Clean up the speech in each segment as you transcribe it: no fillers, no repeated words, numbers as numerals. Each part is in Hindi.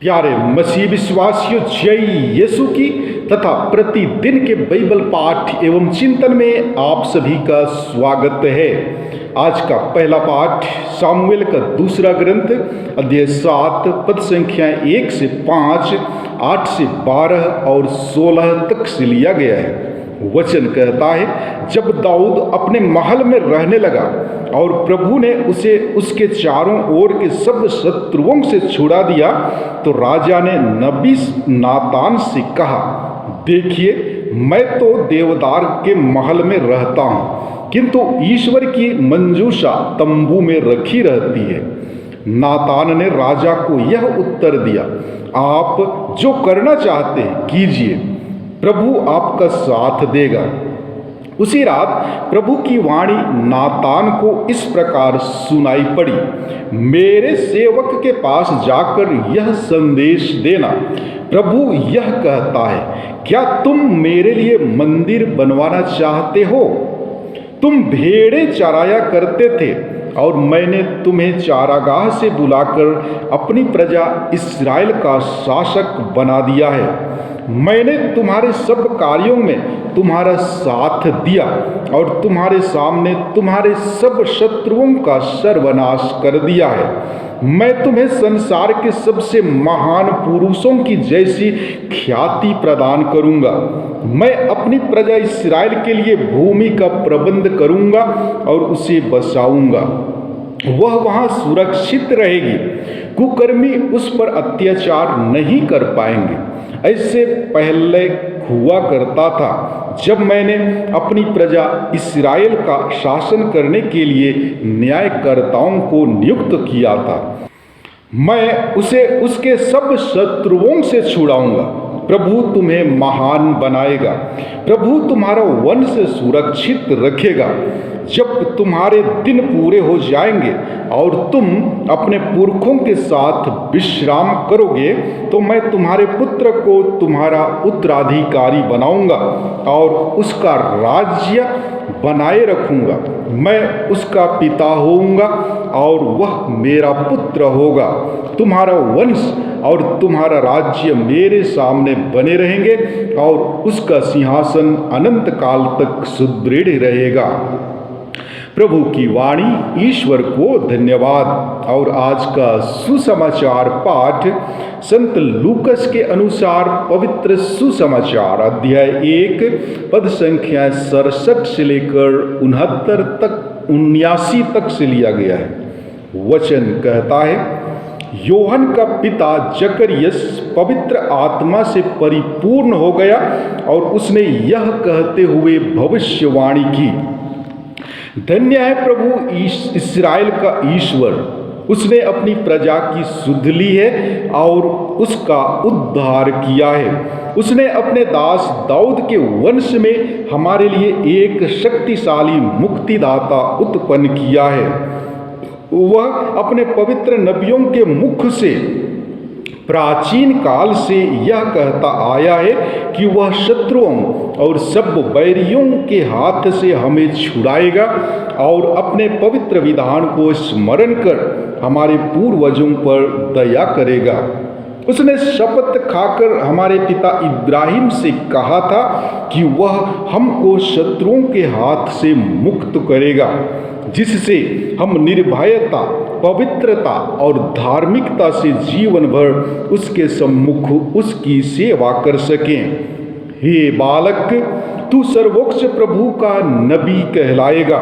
प्यारे मसीह विश्वासियों, जय यीशु की तथा प्रतिदिन के बाइबल पाठ एवं चिंतन में आप सभी का स्वागत है। आज का पहला पाठ सामुएल का दूसरा ग्रंथ अध्याय 7 पद संख्या 1 से 5, 8 से 12 और 16 तक से लिया गया है। वचन कहता है, जब दाऊद अपने महल में रहने लगा और प्रभु ने उसे उसके चारों ओर के सब शत्रुओं से छुड़ा दिया, तो राजा ने नबी नातान से कहा, देखिए मैं तो देवदार के महल में रहता हूँ, किंतु ईश्वर की मंजूषा तंबू में रखी रहती है। नातान ने राजा को यह उत्तर दिया, आप जो करना चाहते हैं कीजिए, प्रभु आपका साथ देगा। उसी रात प्रभु की वाणी नातान को इस प्रकार सुनाई पड़ी, मेरे सेवक के पास जाकर यह संदेश देना, प्रभु यह कहता है, क्या तुम मेरे लिए मंदिर बनवाना चाहते हो? तुम भेड़ें चराया करते थे और मैंने तुम्हें चारागाह से बुलाकर अपनी प्रजा इस्राएल का शासक बना दिया है। मैंने तुम्हारे सब कार्यों में तुम्हारा साथ दिया और तुम्हारे सामने तुम्हारे सब शत्रुओं का सर्वनाश कर दिया है। मैं तुम्हें संसार के सबसे महान पुरुषों की जैसी ख्याति प्रदान करूंगा। मैं अपनी प्रजा इस्राएल के लिए भूमि का प्रबंध करूंगा और उसे बसाऊंगा। वह वहां सुरक्षित रहेगी, कुकर्मी उस पर अत्याचार नहीं कर पाएंगे। ऐसे पहले हुआ करता था जब मैंने अपनी प्रजा इस्राएल का शासन करने के लिए न्यायकर्ताओं को नियुक्त किया था। मैं उसे उसके सब शत्रुओं से छुड़ाऊंगा। प्रभु तुम्हें महान बनाएगा, प्रभु तुम्हारा वंश सुरक्षित रखेगा। जब तुम्हारे दिन पूरे हो जाएंगे और तुम अपने पुरखों के साथ विश्राम करोगे, तो मैं तुम्हारे पुत्र को तुम्हारा उत्तराधिकारी बनाऊंगा और उसका राज्य बनाए रखूंगा। मैं उसका पिता होऊंगा और वह मेरा पुत्र होगा। तुम्हारा वंश और तुम्हारा राज्य मेरे सामने बने रहेंगे और उसका सिंहासन अनंत काल तक सुदृढ़ रहेगा। प्रभु की वाणी। ईश्वर को धन्यवाद। और आज का सुसमाचार पाठ संत लूकस के अनुसार पवित्र सुसमाचार अध्याय 1 पद संख्या 67 से लेकर 79 तक से लिया गया है। वचन कहता है, योहन का पिता जकरियस पवित्र आत्मा से परिपूर्ण हो गया और उसने यह कहते हुए भविष्यवाणी की, धन्य है प्रभु इस्राएल का ईश्वर, उसने अपनी प्रजा की सुध ली है और उसका उद्धार किया है। उसने अपने दास दाऊद के वंश में हमारे लिए एक शक्तिशाली मुक्तिदाता उत्पन्न किया है। वह अपने पवित्र नबियों के मुख से प्राचीन काल से यह कहता आया है कि वह शत्रुओं और सब बैरियों के हाथ से हमें छुड़ाएगा और अपने पवित्र विधान को स्मरण कर हमारे पूर्वजों पर दया करेगा। उसने शपथ खाकर हमारे पिता इब्राहिम से कहा था कि वह हमको शत्रुओं के हाथ से मुक्त करेगा, जिससे हम निर्भयता, पवित्रता और धार्मिकता से जीवन भर उसके सम्मुख उसकी सेवा कर सकें। हे बालक, तू सर्वोच्च प्रभु का नबी कहलाएगा,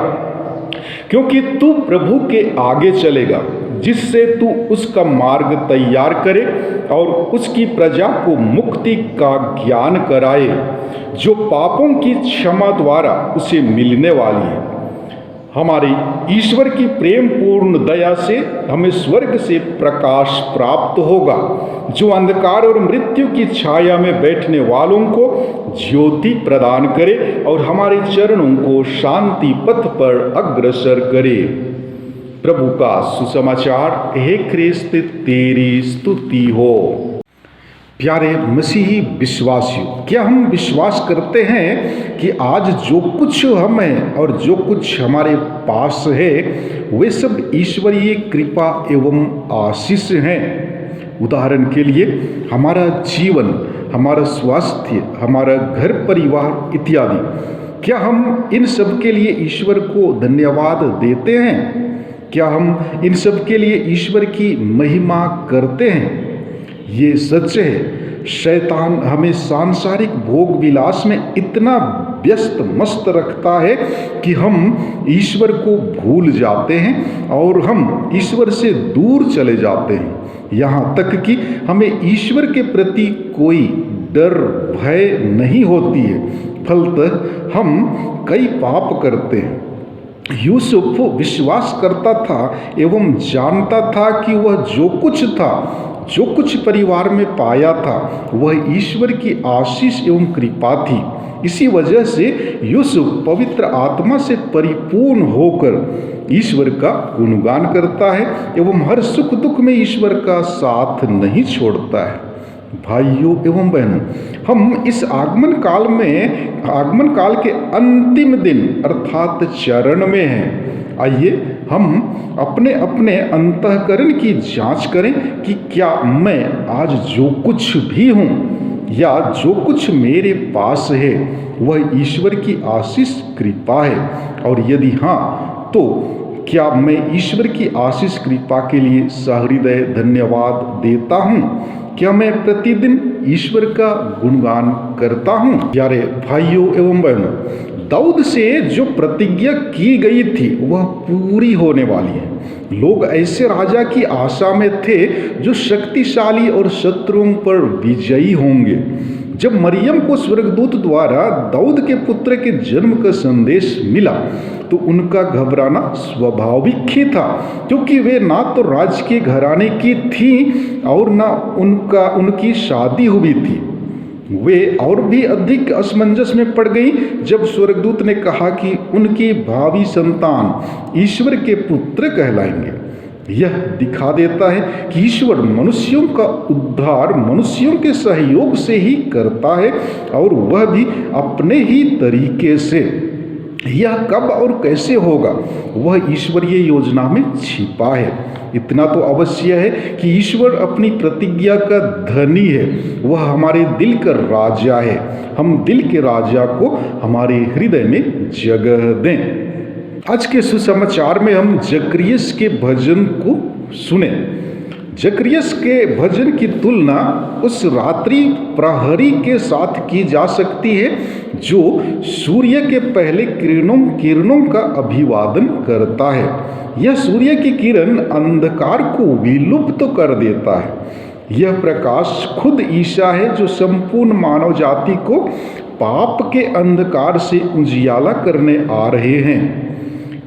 क्योंकि तू प्रभु के आगे चलेगा, जिससे तू उसका मार्ग तैयार करे और उसकी प्रजा को मुक्ति का ज्ञान कराए, जो पापों की क्षमा द्वारा उसे मिलने वाली है। हमारे ईश्वर की प्रेम पूर्ण दया से हमें स्वर्ग से प्रकाश प्राप्त होगा, जो अंधकार और मृत्यु की छाया में बैठने वालों को ज्योति प्रदान करे और हमारे चरणों को शांति पथ पर अग्रसर करे। प्रभु का सुसमाचार। हे ख्रिस्त, तेरी स्तुति हो। प्यारे मसीही विश्वासियों, क्या हम विश्वास करते हैं कि आज जो कुछ हम हैं और जो कुछ हमारे पास है वे सब ईश्वरीय कृपा एवं आशीष हैं? उदाहरण के लिए हमारा जीवन, हमारा स्वास्थ्य, हमारा घर परिवार इत्यादि, क्या हम इन सब के लिए ईश्वर को धन्यवाद देते हैं? क्या हम इन सब के लिए ईश्वर की महिमा करते हैं? ये सच है, शैतान हमें सांसारिक भोग विलास में इतना व्यस्त मस्त रखता है कि हम ईश्वर को भूल जाते हैं और हम ईश्वर से दूर चले जाते हैं। यहाँ तक कि हमें ईश्वर के प्रति कोई डर भय नहीं होती है। फलतः हम कई पाप करते हैं। यूसुफ विश्वास करता था एवं जानता था कि वह जो कुछ परिवार में पाया था वह ईश्वर की आशीष एवं कृपा थी। इसी वजह से यूसुफ पवित्र आत्मा से परिपूर्ण होकर ईश्वर का गुणगान करता है एवं हर सुख दुख में ईश्वर का साथ नहीं छोड़ता है। भाइयों एवं बहनों, हम इस आगमन काल के अंतिम दिन अर्थात चरण में हैं। आइए हम अपने अपने अंतःकरण की जांच करें कि क्या मैं आज जो कुछ भी हूँ या जो कुछ मेरे पास है वह ईश्वर की आशीष कृपा है, और यदि हाँ तो क्या मैं ईश्वर की आशीष कृपा के लिए सहृदय धन्यवाद देता हूँ? क्या मैं प्रतिदिन ईश्वर का गुणगान करता हूँ? प्यारे भाइयों एवं बहनों, दाऊद से जो प्रतिज्ञा की गई थी वह पूरी होने वाली है। लोग ऐसे राजा की आशा में थे जो शक्तिशाली और शत्रुओं पर विजयी होंगे। जब मरियम को स्वर्गदूत द्वारा दाऊद के पुत्र के जन्म का संदेश मिला तो उनका घबराना स्वाभाविक ही था, क्योंकि वे ना तो राजकीय घराने की थी और ना उनकी शादी हुई थी। वे और भी अधिक असमंजस में पड़ गई जब स्वर्गदूत ने कहा कि उनकी भावी संतान ईश्वर के पुत्र कहलाएंगे। यह दिखा देता है कि ईश्वर मनुष्यों का उद्धार मनुष्यों के सहयोग से ही करता है, और वह भी अपने ही तरीके से। यह कब और कैसे होगा वह ईश्वरीय योजना में छिपा है। इतना तो अवश्य है कि ईश्वर अपनी प्रतिज्ञा का धनी है। वह हमारे दिल का राजा है। हम दिल के राजा को हमारे हृदय में जगह दें। आज के सुसमाचार में हम जकरियस के भजन को सुने। जकरियस के भजन की तुलना उस रात्रि प्रहरी के साथ की जा सकती है जो सूर्य के पहले किरणों का अभिवादन करता है। यह सूर्य की किरण अंधकार को विलुप्त कर देता है। यह प्रकाश खुद ईसा है जो संपूर्ण मानव जाति को पाप के अंधकार से उजियाला करने आ रहे हैं।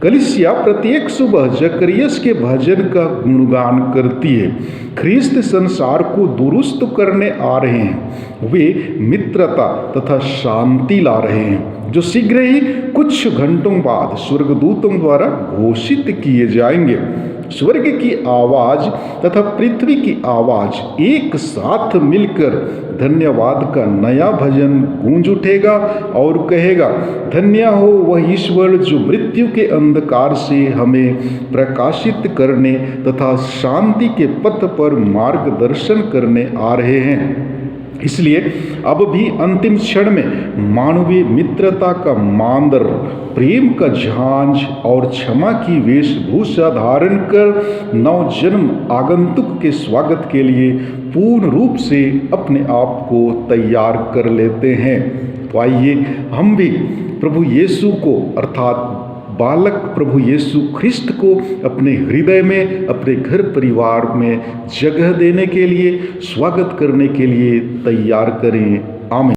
कलीसिया प्रत्येक सुबह जकरियस के भजन का गुणगान करती है। ख्रिस्त संसार को दुरुस्त करने आ रहे हैं। वे मित्रता तथा शांति ला रहे हैं जो शीघ्र ही कुछ घंटों बाद स्वर्गदूतों द्वारा घोषित किए जाएंगे। स्वर्ग की आवाज तथा पृथ्वी की आवाज एक साथ मिलकर धन्यवाद का नया भजन गूंज उठेगा और कहेगा, धन्य हो वह ईश्वर जो मृत्यु के अंधकार से हमें प्रकाशित करने तथा शांति के पथ पर मार्गदर्शन करने आ रहे हैं। इसलिए अब भी अंतिम क्षण में मानवीय मित्रता का मांदर, प्रेम का झांझ और क्षमा की वेशभूषा धारण कर नवजन्म आगंतुक के स्वागत के लिए पूर्ण रूप से अपने आप को तैयार कर लेते हैं। तो आइए हम भी प्रभु यीशु को अर्थात बालक प्रभु यीशु ख्रिस्त को अपने हृदय में, अपने घर परिवार में जगह देने के लिए, स्वागत करने के लिए तैयार करें। आमीन।